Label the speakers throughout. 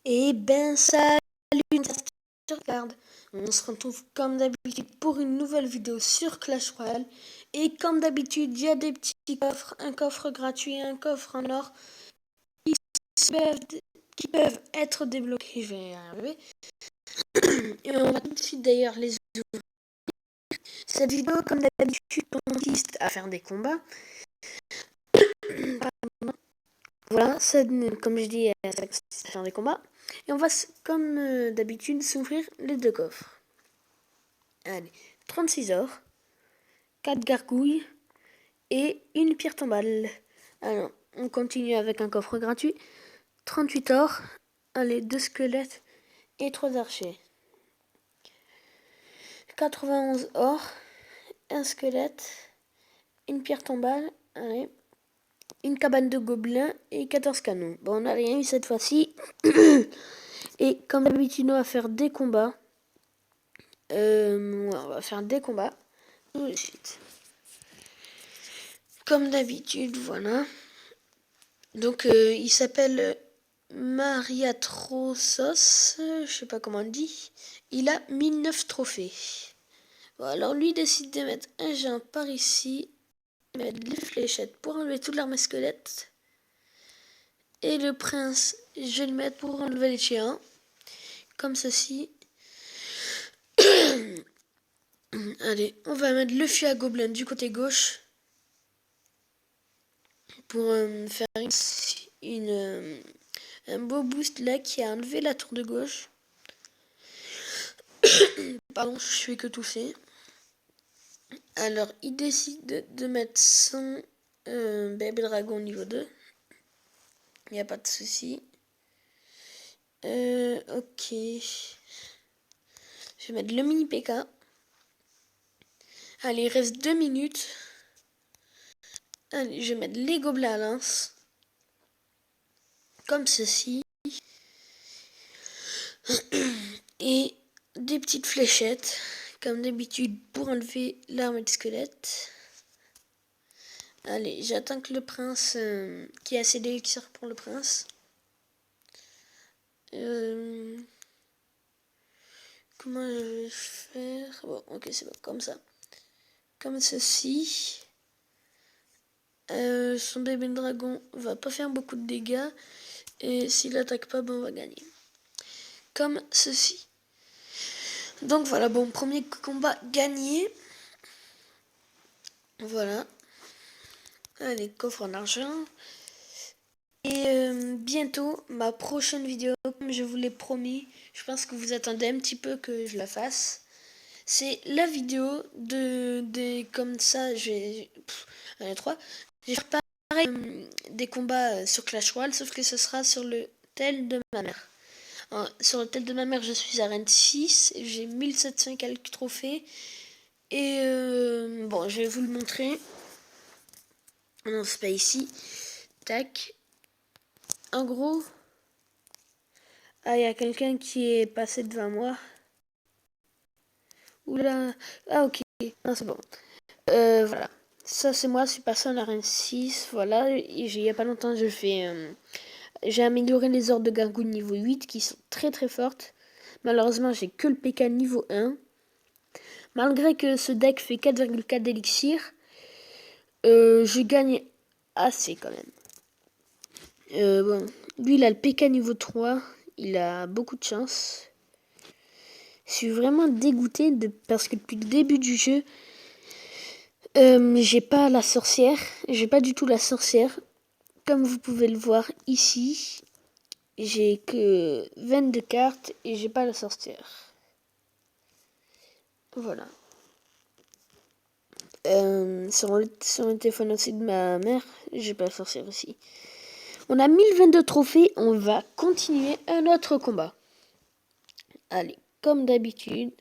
Speaker 1: Et ben salut, regarde. On se retrouve comme d'habitude pour une nouvelle vidéo sur Clash Royale. Et comme d'habitude, il y a des petits coffres, un coffre gratuit, un coffre en or qui peuvent être débloqués. Je vais y arriver. Et on va tout de suite d'ailleurs les ouvrir. Cette vidéo, comme d'habitude, consiste à faire des combats. Voilà, ça, comme je dis, ça consiste à faire des combats. Et on va, comme d'habitude, s'ouvrir les deux coffres. Allez, 36 or, 4 gargouilles et une pierre tombale. Alors, on continue avec un coffre gratuit. 38 or, allez, 2 squelettes et 3 archers. 91 or, un squelette, une pierre tombale, allez, une cabane de gobelins et 14 canons. Bon, on n'a rien eu cette fois-ci. Et comme d'habitude, on va faire des combats. On va faire des combats tout de suite. Comme d'habitude, voilà. Donc, il s'appelle Mariatrosos, je sais pas comment on dit. Il a 1009 trophées. Bon, alors lui décide de mettre un géant par ici, mettre les fléchettes pour enlever toute l'armée squelette. Et le prince, je vais le mettre pour enlever les géants, comme ceci. Allez, on va mettre le fût à gobelins du côté gauche pour faire un beau boost là qui a enlevé la tour de gauche. Pardon, je fais que tousser. Alors, il décide de mettre son bébé dragon niveau 2. Il n'y a pas de souci. Ok. Je vais mettre le mini PK. Allez, il reste 2 minutes. Allez, je vais mettre les gobelins à lance. Comme ceci. Et des petites fléchettes. Comme d'habitude pour enlever l'armée de squelette. Allez, j'attends que le prince qui a assez d'élixir pour le prince. Comment je vais faire? Bon, ok, c'est bon, comme ça. Comme ceci. Son bébé dragon va pas faire beaucoup de dégâts. Et s'il attaque pas, ben on va gagner. Comme ceci. Donc voilà, bon, premier combat gagné. Voilà. Allez, coffre en argent. Et bientôt, ma prochaine vidéo, comme je vous l'ai promis, je pense que vous attendez un petit peu que je la fasse. C'est la vidéo comme ça, j'ai 3. Je vais faire pareil des combats sur Clash Royale, sauf que ce sera sur le tel de ma mère. Alors, sur le tel de ma mère, je suis à Rennes 6, j'ai 1700 quelques trophées. Et bon, je vais vous le montrer. Non, c'est pas ici. Tac. En gros, il y a quelqu'un qui est passé devant moi. Oula. Ah, ok. Non, c'est bon. Voilà. Ça, c'est moi, je suis passé en arène 6. Voilà. Il y a pas longtemps, j'ai amélioré les ordres de gargouille niveau 8 qui sont très très fortes. Malheureusement, j'ai que le PK niveau 1. Malgré que ce deck fait 4,4 d'élixir, je gagne assez quand même. Bon, lui, il a le PK niveau 3. Il a beaucoup de chance. Je suis vraiment dégoûté parce que depuis le début du jeu, j'ai pas la sorcière. J'ai pas du tout la sorcière. Comme vous pouvez le voir ici, j'ai que 22 cartes et j'ai pas la sorcière. Voilà. Sur le téléphone aussi de ma mère, j'ai pas la sorcière aussi. On a 1022 trophées, on va continuer un autre combat. Allez, comme d'habitude.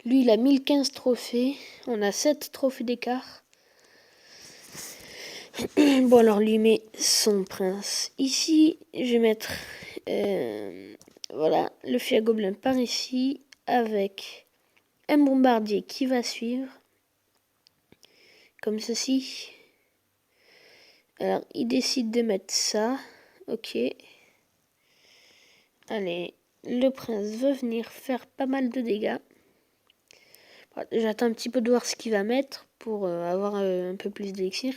Speaker 1: Lui, il a 1015 trophées. On a 7 trophées d'écart. Bon, alors, lui met son prince ici. Je vais mettre voilà, le fût à gobelin par ici. Avec un bombardier qui va suivre. Comme ceci. Alors, il décide de mettre ça. Ok. Allez, le prince veut venir faire pas mal de dégâts. J'attends un petit peu de voir ce qu'il va mettre pour avoir un peu plus d'élixir.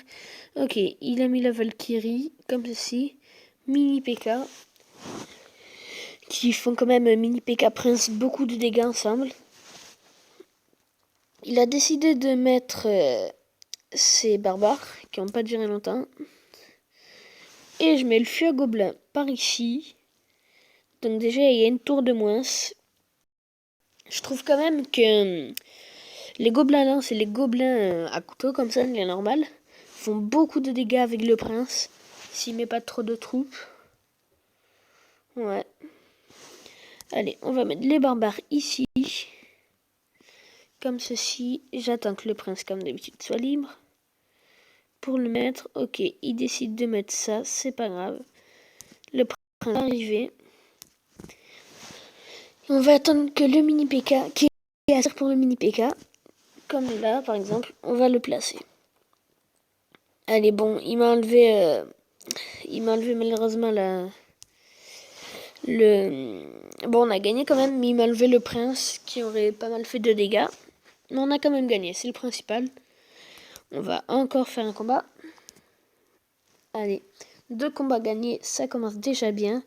Speaker 1: Ok, il a mis la Valkyrie, comme ceci. Mini PK. Qui font quand même mini PK prince beaucoup de dégâts ensemble. Il a décidé de mettre ces barbares qui n'ont pas duré longtemps. Et je mets le feu à gobelin par ici. Donc déjà il y a une tour de moins. Je trouve quand même que les gobelins lance et les gobelins à couteau comme ça, les normal, font beaucoup de dégâts avec le prince. S'il met pas trop de troupes. Ouais. Allez, on va mettre les barbares ici. Comme ceci. J'attends que le prince, comme d'habitude, soit libre. Pour le mettre, ok, il décide de mettre ça, c'est pas grave. Le prince est arrivé. On va attendre que le mini PK, qui est assez pour le mini PK, comme là par exemple, on va le placer. Allez, bon, il m'a enlevé malheureusement Bon, on a gagné quand même, mais il m'a enlevé le prince qui aurait pas mal fait de dégâts. Mais on a quand même gagné, c'est le principal. On va encore faire un combat. Allez, 2 combats gagnés, ça commence déjà bien.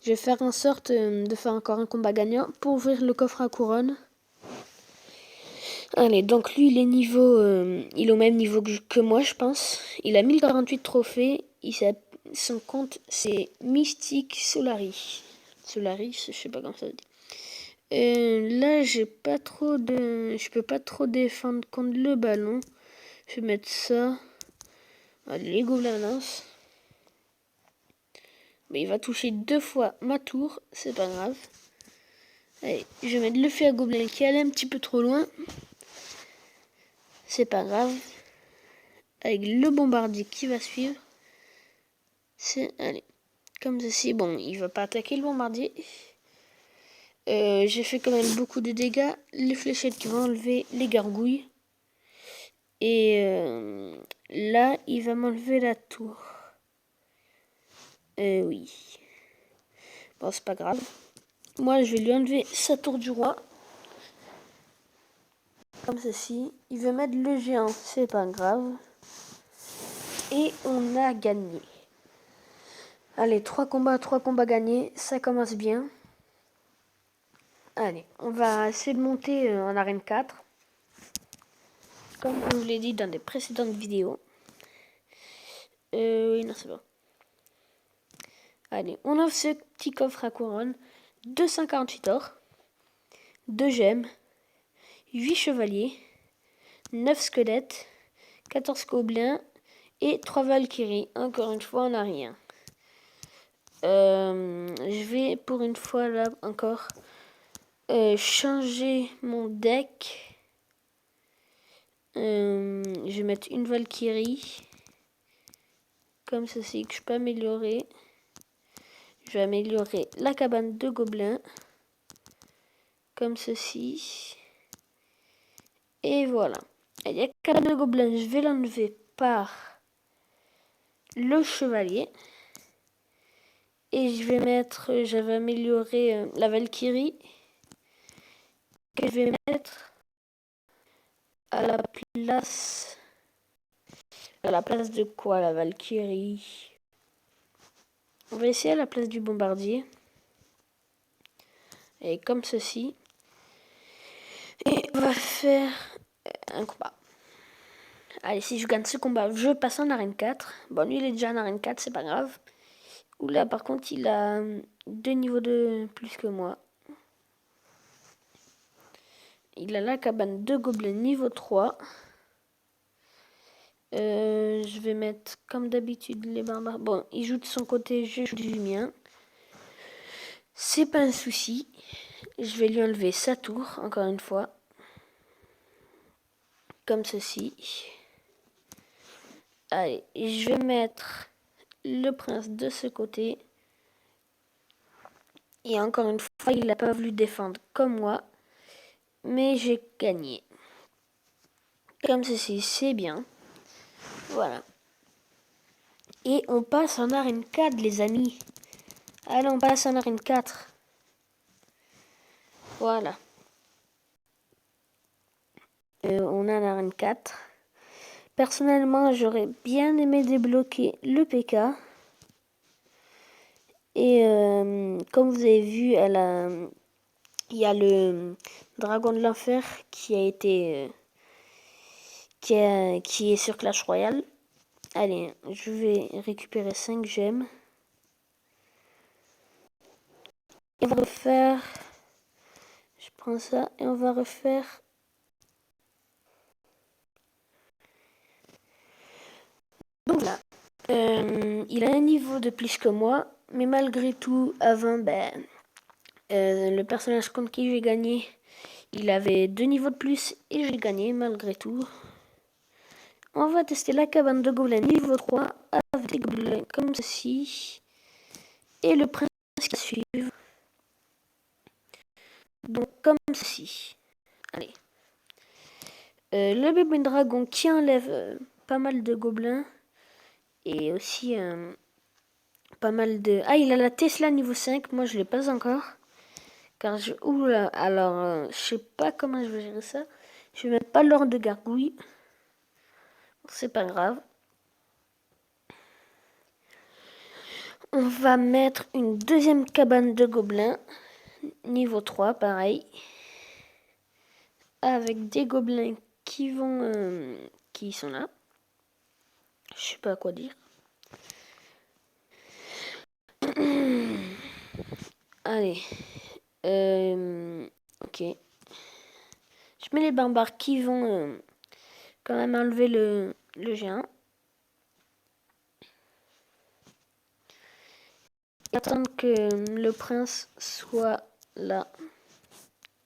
Speaker 1: Je vais faire en sorte de faire encore un combat gagnant pour ouvrir le coffre à couronne. Allez, donc lui, il est au même niveau que moi, je pense. Il a 1048 trophées. Son compte, c'est Mystique Solari. Solaris, je sais pas comment ça se dit. Là, je peux pas trop défendre contre le ballon. Je vais mettre ça. Allez, les gobelins lancent. Mais il va toucher 2 fois ma tour, c'est pas grave. Allez, je vais mettre le feu à gobelin qui allait un petit peu trop loin. C'est pas grave. Avec le bombardier qui va suivre. Allez, comme ceci. Bon, il va pas attaquer le bombardier. J'ai fait quand même beaucoup de dégâts. Les fléchettes qui vont enlever les gargouilles. Et là, il va m'enlever la tour. Oui. Bon, c'est pas grave. Moi, je vais lui enlever sa tour du roi. Comme ceci. Il veut mettre le géant. C'est pas grave. Et on a gagné. Allez, 3 combats gagnés. Ça commence bien. Allez, on va essayer de monter en arène 4. Comme je vous l'ai dit dans des précédentes vidéos. Oui, non, c'est bon. Allez, on offre ce petit coffre à couronne. 248 or. 2 gemmes. 8 chevaliers. 9 squelettes. 14 gobelins. Et 3 valkyries. Encore une fois, on n'a rien. Je vais pour une fois là encore changer mon deck. Je vais mettre une Valkyrie. Comme ceci, que je peux améliorer. Je vais améliorer la cabane de gobelins. Comme ceci. Et voilà. Il y a cabane de gobelins, je vais l'enlever par le chevalier. Et je vais mettre, j'avais amélioré la Valkyrie. Que je vais mettre à la place. À la place de quoi la Valkyrie? On va essayer à la place du bombardier. Et comme ceci. Et on va faire un combat. Allez, si je gagne ce combat, je passe en arène 4. Bon, lui, il est déjà en arène 4, c'est pas grave. Oula, par contre, il a 2 niveaux de plus que moi. Il a la cabane de gobelins niveau 3. Je vais mettre, comme d'habitude, les barbares. Bon, il joue de son côté, je joue du mien. C'est pas un souci. Je vais lui enlever sa tour, encore une fois. Comme ceci. Allez, je vais mettre le prince de ce côté. Et encore une fois, il n'a pas voulu défendre comme moi. Mais j'ai gagné. Comme ceci, c'est bien. Voilà. Et on passe en arène 4, les amis. Allez, on passe en arène 4. Voilà. On a l'arène 4. Personnellement, j'aurais bien aimé débloquer le PK. Et comme vous avez vu, il y a le dragon de l'enfer qui a été... qui est sur Clash Royale. Allez, je vais récupérer 5 gemmes. Et on va refaire... Je prends ça et on va refaire... Donc là, il a un niveau de plus que moi, mais malgré tout, avant, le personnage contre qui j'ai gagné, il avait 2 niveaux de plus et j'ai gagné malgré tout. On va tester la cabane de gobelins niveau 3 avec des gobelins comme ceci et le prince qui suit. Donc comme ceci. Allez. Le bébé dragon qui enlève pas mal de gobelins et aussi pas mal de... Ah, il a la Tesla niveau 5, moi je l'ai pas encore. Car je... Oula, alors je sais pas comment je vais gérer ça. Je vais mettre pas l'ordre de gargouille. C'est pas grave. On va mettre une deuxième cabane de gobelins. Niveau 3, pareil. Avec des gobelins qui vont... qui sont là. Je sais pas quoi dire. Allez. Ok. Je mets les barbares qui vont quand même enlever le géant. Et attendre que le prince soit là.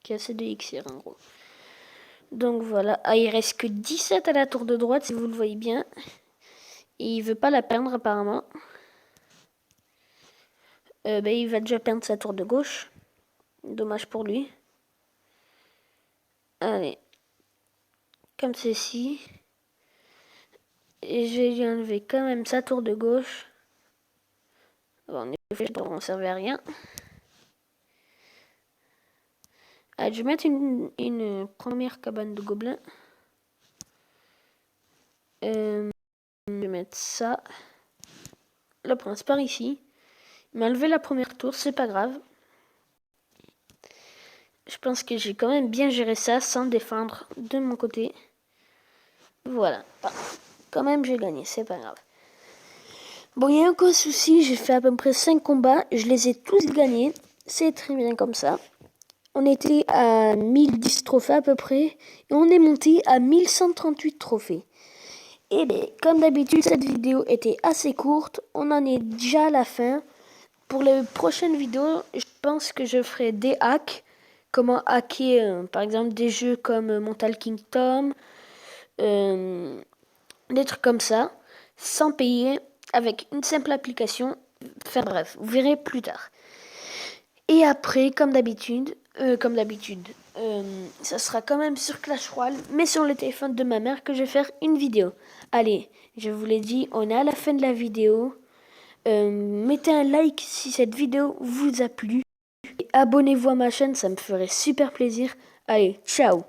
Speaker 1: Qui a assez de XR en gros. Donc voilà. Ah, il reste que 17 à la tour de droite si vous le voyez bien. Et il veut pas la perdre apparemment. Il va déjà perdre sa tour de gauche. Dommage pour lui. Allez. Comme ceci. Et je vais lui enlever quand même sa tour de gauche. Bon, en effet, je ne servait à rien. Allez, je vais mettre une première cabane de gobelins. Je vais mettre ça. Le prince par ici. Il m'a enlevé la première tour, c'est pas grave. Je pense que j'ai quand même bien géré ça sans défendre de mon côté. Voilà. Quand même, j'ai gagné, c'est pas grave. Bon, il n'y a aucun souci, j'ai fait à peu près 5 combats. Je les ai tous gagnés. C'est très bien comme ça. On était à 1010 trophées à peu près. Et on est monté à 1138 trophées. Et bien, comme d'habitude, cette vidéo était assez courte. On en est déjà à la fin. Pour les prochaines vidéos, je pense que je ferai des hacks. Comment hacker, par exemple, des jeux comme Mental Kingdom. Des trucs comme ça. Sans payer. Avec une simple application. Enfin bref, vous verrez plus tard. Et après, comme d'habitude, ça sera quand même sur Clash Royale, mais sur le téléphone de ma mère que je vais faire une vidéo. Allez, je vous l'ai dit, on est à la fin de la vidéo. Mettez un like si cette vidéo vous a plu. Et abonnez-vous à ma chaîne, ça me ferait super plaisir. Allez, ciao!